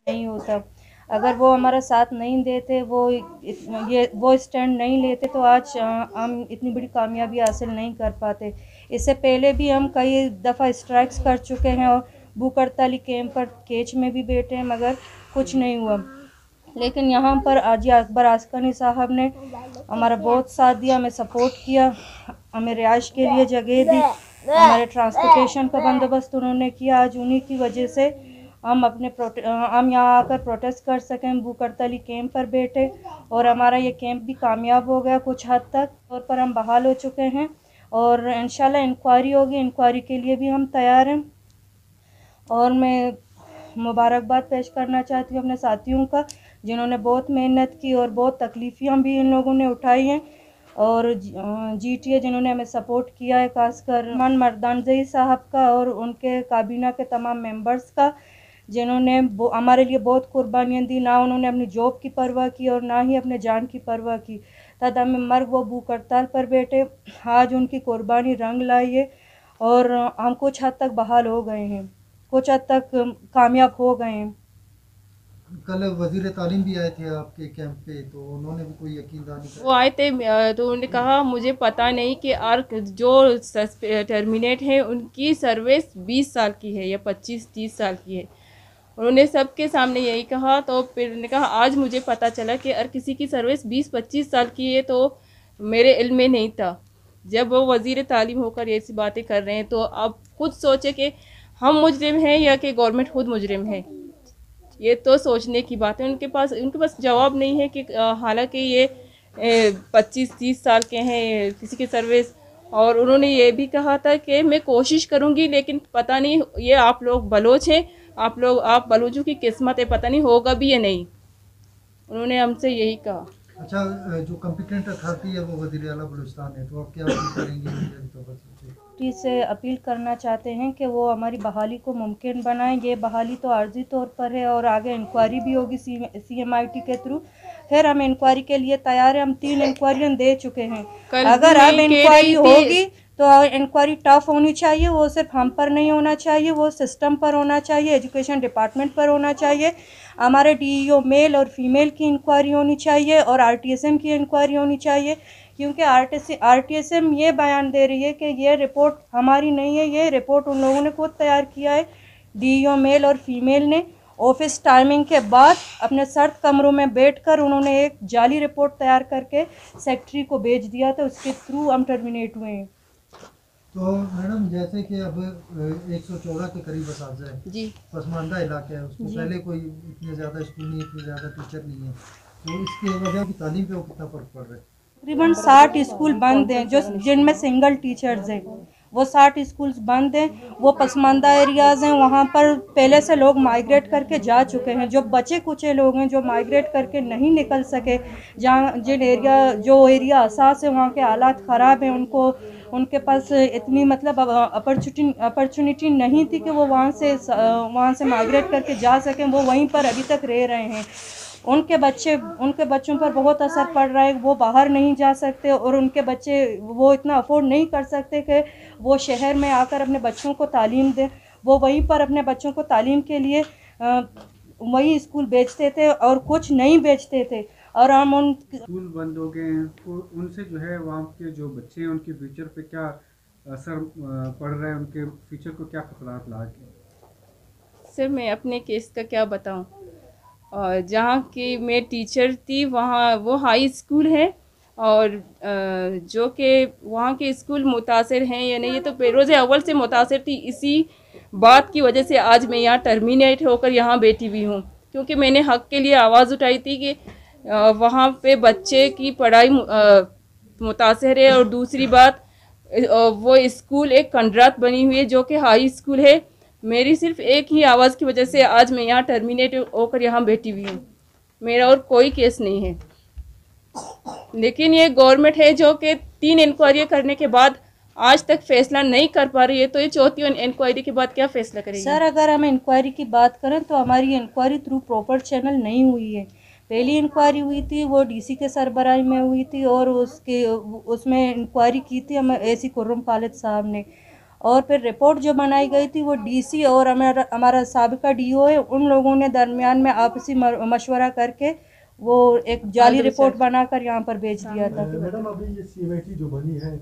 नहीं होता। अगर वो हमारा साथ नहीं देते, वो स्टैंड नहीं लेते, तो आज हम इतनी बड़ी कामयाबी हासिल नहीं कर पाते। इससे पहले भी हम कई दफ़ा स्ट्राइक्स कर चुके हैं और भूख हड़ताली कैंप पर केच में भी बैठे हैं, मगर कुछ नहीं हुआ। लेकिन यहाँ पर हाजी अकबर आस्कानी साहब ने हमारा बहुत साथ दिया, हमें सपोर्ट किया, हमें रिहाइश के लिए जगह दी, हमारे ट्रांसपोर्टेशन का बंदोबस्त उन्होंने किया। आज उन्हीं की वजह से हम यहाँ आकर प्रोटेस्ट कर सकें, भूख हड़ताली कैंप पर बैठे, और हमारा ये कैंप भी कामयाब हो गया कुछ हद तक। तौर पर हम बहाल हो चुके हैं और इंशाल्लाह इंक्वायरी होगी, इंक्वायरी के लिए भी हम तैयार हैं। और मैं मुबारकबाद पेश करना चाहती हूँ अपने साथियों का, जिन्होंने बहुत मेहनत की और बहुत तकलीफ़ियाँ भी इन लोगों ने उठाई हैं, और जीटीए जिन्होंने हमें सपोर्ट किया है, खासकर मन मर्दानजई साहब का और उनके काबीना के तमाम मेंबर्स का, जिन्होंने हमारे लिए बहुत कुर्बानियाँ दी। ना उन्होंने अपनी जॉब की परवाह की और ना ही अपने जान की परवाह की, तथा में मर्ग वो भूख हड़ताल पर बैठे। आज उनकी कुर्बानी रंग लाई है और हम कुछ हद तक बहाल हो गए हैं, कुछ हद तक कामयाब हो गए हैं। कल वजीर तालीम भी आए थे आपके कैंप पे, तो उन्होंने भी कोई यकीन दहानी वो आए थे तो उन्होंने कहा मुझे पता नहीं कि आर्क जो टर्मिनेट है उनकी सर्विस 20 साल की है या 25-30 साल की है। उन्होंने सबके सामने यही कहा। तो फिर उन्होंने कहा आज मुझे पता चला कि अगर किसी की सर्विस 20-25 साल की है तो मेरे इल्म में नहीं था। जब वो वज़ीर तालीम होकर ये ऐसी बातें कर रहे हैं तो आप खुद सोचे कि हम मुजरिम हैं या कि गवर्नमेंट खुद मुजरिम है। ये तो सोचने की बात है। उनके पास जवाब नहीं है कि हालांकि ये 25-30 साल के हैं किसी की सर्विस। और उन्होंने ये भी कहा था कि मैं कोशिश करूंगी, लेकिन पता नहीं ये आप लोग बलोच हैं, आप बलूचों की किस्मत है, पता नहीं होगा भी या नहीं। उन्होंने हमसे यही कहा। अच्छा, जो कॉम्पिटेंट अथॉरिटी है वो वज़ीर आला बलूचिस्तान है, तो आप क्या अपील करेंगे? से अपील करना चाहते हैं कि वो हमारी बहाली को मुमकिन बनाएं। ये बहाली तो आर्जी तौर पर है और आगे इंक्वायरी भी होगी CMIT के थ्रू। फिर हम इंक्वायरी के लिए तैयार हैं, हम 3 इंक्वायरियाँ दे चुके हैं। अगर अब इंक्वायरी होगी तो इंक्वायरी टफ होनी चाहिए, वो सिर्फ हम पर नहीं होना चाहिए, वो सिस्टम पर होना चाहिए, एजुकेशन डिपार्टमेंट पर होना चाहिए। हमारे DEO मेल और फीमेल की इंक्वायरी होनी चाहिए और RTSM की इंक्वायरी होनी चाहिए, क्योंकि RTSM ये बयान दे रही है कि ये रिपोर्ट हमारी नहीं है, ये रिपोर्ट उन लोगों ने खुद तैयार किया है। DEO मेल और फीमेल ने ऑफिस टाइमिंग के बाद अपने सर्द कमरों में बैठकर उन्होंने एक जाली रिपोर्ट तैयार करके सेक्रेटरी को भेज दिया था, उसके थ्रू हम टर्मिनेट हुए हैं। तो मैडम, जैसे कि अब 114 के करीब असातिज़ा है जी, पसमानदा इलाका है, उसको पहले कोई इतने ज़्यादा स्कूल नहीं, इतने ज़्यादा टीचर नहीं है, तो इसकी वजह की तालीम पे वो कितना फ़र्क पड़ रहा है? तकरीबन 60 स्कूल बंद हैं, जो जिनमें सिंगल टीचर्स हैं, वो 60 स्कूल्स बंद हैं। वो पसमानदा एरियाज़ हैं, वहाँ पर पहले से लोग माइग्रेट करके जा चुके हैं। जो बचे कुचे लोग हैं जो माइग्रेट करके नहीं निकल सके, जहाँ जो एरिया हसास है, वहाँ के हालात ख़राब हैं, उनके पास इतनी मतलब अपॉर्चुनिटी नहीं थी कि वो वहाँ से माइग्रेट करके जा सकें, वो वहीं पर अभी तक रह रहे हैं। उनके बच्चों पर बहुत असर पड़ रहा है, वो बाहर नहीं जा सकते और उनके बच्चे वो इतना अफोर्ड नहीं कर सकते कि वो शहर में आकर अपने बच्चों को तालीम दें। वो वहीं पर अपने बच्चों को तालीम के लिए वही स्कूल भेजते थे और कुछ नहीं भेजते थे, और हम उन स्कूल बंद हो गए हैं तो उनसे जो है वहाँ के जो बच्चे हैं उनके फ्यूचर पे क्या असर पड़ रहा है, उनके फ्यूचर को क्या खतरात ला के? सर मैं अपने केस का क्या बताऊं। और जहाँ की मैं टीचर थी वहाँ वो हाई स्कूल है, और जो कि वहाँ के स्कूल मुतासिर हैं या नहीं, ये तो बेरोज़ अव्वल से मुतासिर थी। इसी बात की वजह से आज मैं यहाँ टर्मिनेट होकर यहाँ बैठी हुई हूँ, क्योंकि मैंने हक़ के लिए आवाज़ उठाई थी कि वहाँ पे बच्चे की पढ़ाई मुतासिर है। और दूसरी बात, वो स्कूल एक कंडरात बनी हुई है जो कि हाई स्कूल है। मेरी सिर्फ एक ही आवाज़ की वजह से आज मैं यहाँ टर्मिनेट होकर यहाँ बैठी हुई हूँ, मेरा और कोई केस नहीं है। लेकिन ये गवर्नमेंट है जो कि 3 इंक्वायरी करने के बाद आज तक फैसला नहीं कर पा रही है, तो ये चौथी इंक्वायरी के बाद क्या फैसला करेगी? सर, अगर हम इंक्वायरी की बात करें तो हमारी इंक्वायरी थ्रू प्रॉपर चैनल नहीं हुई है। पहली इंक्वायरी हुई थी वो DC के सरबराही में हुई थी और उसमें इंक्वायरी की थी हम AC खुर्रम खालिद साहब ने, और फिर रिपोर्ट जो बनाई गई थी वो डीसी और हमारा साबिका डीओ है, उन लोगों ने दरमियान में आपसी मशवरा करके वो एक जाली रिपोर्ट बनाकर यहाँ पर भेज दिया था। मैडम अभी ये सीएमएटी जो बनी है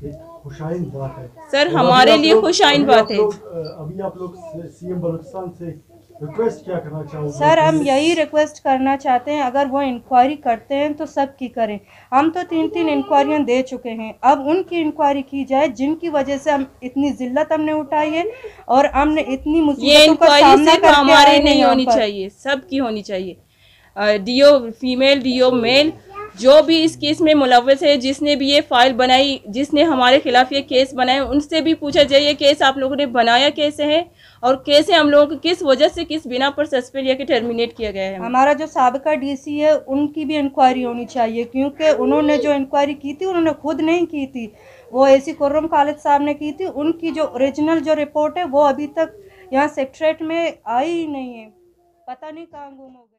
एक खुशाइन बात है सर, हमारे लिए खुशाइन बात है। अभी आप लोग सीएम बलूचिस्तान से रिक्वेस्ट क्या करना चाहोगे? सर, हम यही रिक्वेस्ट करना चाहते हैं, अगर वो इंक्वायरी करते हैं तो सब की करें। हम तो 3 इंक्वायरियाँ दे चुके हैं, अब उनकी इंक्वायरी की जाए जिनकी वजह से हम इतनी जिल्लत हमने उठाई है और हमने इतनी मुसीबतों का सामना करके हमारे नहीं होनी चाहिए, सबकी होनी चाहिए। डीओ फीमेल, डीओ मेल, जो भी इस केस में मुलव्वस है, जिसने भी ये फाइल बनाई, जिसने हमारे खिलाफ ये केस बनाया, उनसे भी पूछा जाए ये केस आप लोगों ने बनाया कैसे है और कैसे हम लोगों को किस वजह से, किस बिना पर सस्पेंड या कि टर्मिनेट किया गया है। हमारा जो साबिका डीसी है उनकी भी इंक्वायरी होनी चाहिए, क्योंकि उन्होंने जो इंक्वायरी की थी उन्होंने खुद नहीं की थी, वो एसी खुर्रम खालिद साहब ने की थी। उनकी जो ओरिजिनल जो रिपोर्ट है वो अभी तक यहाँ सेक्रेटरीट में आई ही नहीं है, पता नहीं कहाँ गुम हो गई।